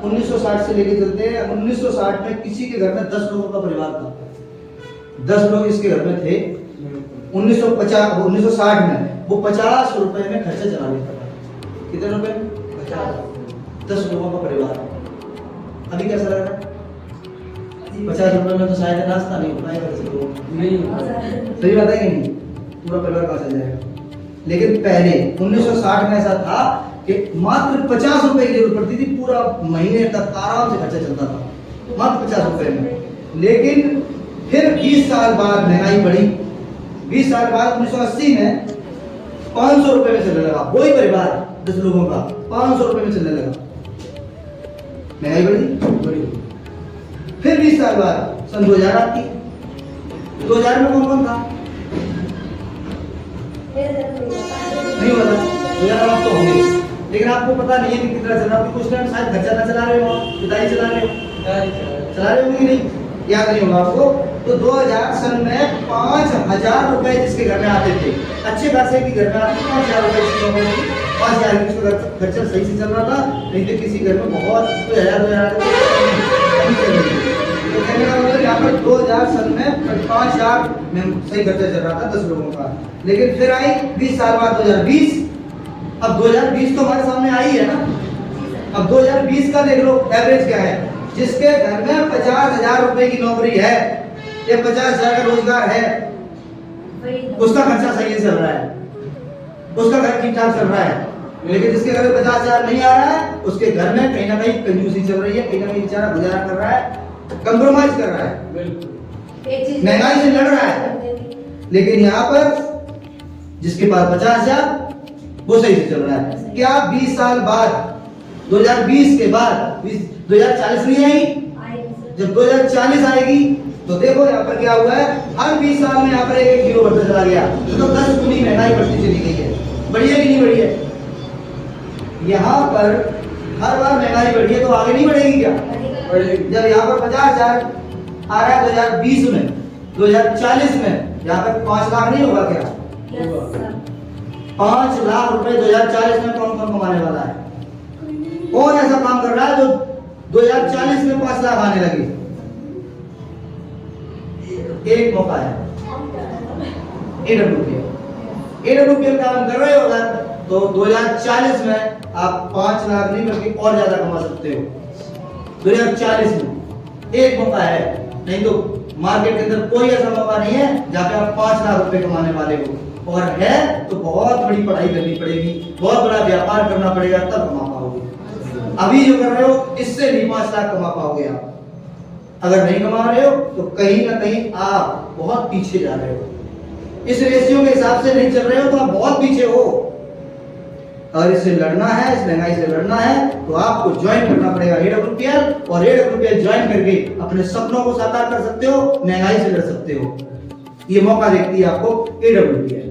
1960 से लेके चलते हैं। 1960 में किसी के घर में 10 लोगों का परिवार था, 10 लोग इसके घर में थे। 1960 में वो 50 रुपए में खर्चा चला लेता था। कितने रुपए? 50। 10 लोगों का परिवार। अभी कैसा लग रहा है? 50 रुपए में तो शायद नाश्ता नहीं हो पाएगा किसी को, नहीं। सही बात है कि नहीं? पूरा परिवार कहाँ चल जाएगा? लेकिन पहले 1960 में ऐसा था कि मात्र 50 रुपए की जरूरत पड़ती थी, पूरा महीने तक आराम से खर्चा चलता था, मात्र 50 रुपए में। लेकिन फिर 20 साल बाद महंगाई बढ़ी। 20 साल बाद 1980 में 500 रुपए में चलने लगा। वही परिवार 10 लोगों का 500 रुपए में चलने लगा। महंगाई बढ़ी। फिर 20 साल बाद सन 2000 आती। 2000 में कौन कौन था? नहीं पता। 2000 आप तो होंगे, लेकिन आपको पता नहीं है कि कितना चल रहा है। कुछ टाइम शायद खर्चा ना चला रहे हो, पिताजी चला रहे हो कि नहीं, याद नहीं होगा आपको। तो 2000 सन में 5000 रुपए जिसके घर में आते थे, अच्छे खासे के घर में आते थे 5000 रुपए, 5000 का खर्चा सही से चल रहा था। नहीं तो किसी घर में बहुत 1000 तो कहने का मतलब यहाँ पर 2000 सन में 5000 में सही खर्चा चल रहा था 10 लोगों का। लेकिन फिर आई 20 साल बाद 2020। अब 2020 तो हमारे सामने आई है ना। अब 2020 का देख लो एवरेज क्या है। जिसके घर में 50,000 रुपए की नौकरी है या 50,000 का रोजगार है, उसका खर्चा सही से चल रहा है, उसका घर ठीक ठाक चल रहा है। लेकिन जिसके घर में 50,000 नहीं आ रहा है, उसके घर में कहीं ना कहीं कंजूसी चल रही है, कहीं ना कहीं बेचारा गुजारा कर रहा है, कंप्रोमाइज कर रहा है, महंगाई से लड़ रहा है। लेकिन यहाँ पर जिसके पास 50,000 वो सही से चल रहा है। क्या 20 साल बाद 2020 के बाद 2040 नहीं आई? जब 2040 आएगी तो देखो यहाँ पर क्या हुआ है। हर 20 साल में यहाँ पर 1 किलो बढ़ता चला गया, तो 10 गुनी महंगाई बढ़ती चली गई है। बढ़ी है कि नहीं बढ़ी है? यहाँ पर हर बार महंगाई बढ़ी है तो आगे नहीं बढ़ेगी क्या? जब यहाँ पर 50,000 आ रहा है 2020 में, 2040 में यहाँ पर 5 लाख नहीं होगा क्या? 5 लाख रुपए 2040 में कौन कौन कमाने वाला है? कौन ऐसा काम कर रहा है जो 2040 में 5 लाख आने लगे? एक मौका है, AWPL काम कर रहे हो अगर तो 2040 में आप 5 लाख नहीं बल्कि और ज्यादा कमा सकते हो। 2040 में एक मौका है, नहीं तो मार्केट के अंदर कोई ऐसा मौका नहीं है जहाँ पे आप 5 लाख रुपए कमाने वाले हो। और है तो बहुत बड़ी पढ़ाई करनी पड़ेगी, बहुत बड़ा व्यापार करना पड़ेगा, तब कमा पाओगे। अभी जो कर रहे हो इससे नहीं 5 लाख कमा पाओगे आप। अगर नहीं कमा रहे हो तो कहीं ना कहीं आप बहुत पीछे जा रहे हो। इस रेशियो के हिसाब से नहीं चल रहे हो तो आप बहुत पीछे हो। अगर इससे लड़ना है, इस महंगाई से लड़ना है, तो आपको ज्वाइन करना पड़ेगा AWPL। और AWPL ज्वाइन करके अपने सपनों को साकार कर सकते हो, महंगाई से लड़ सकते हो। ये मौका देखती है आपको AWPL।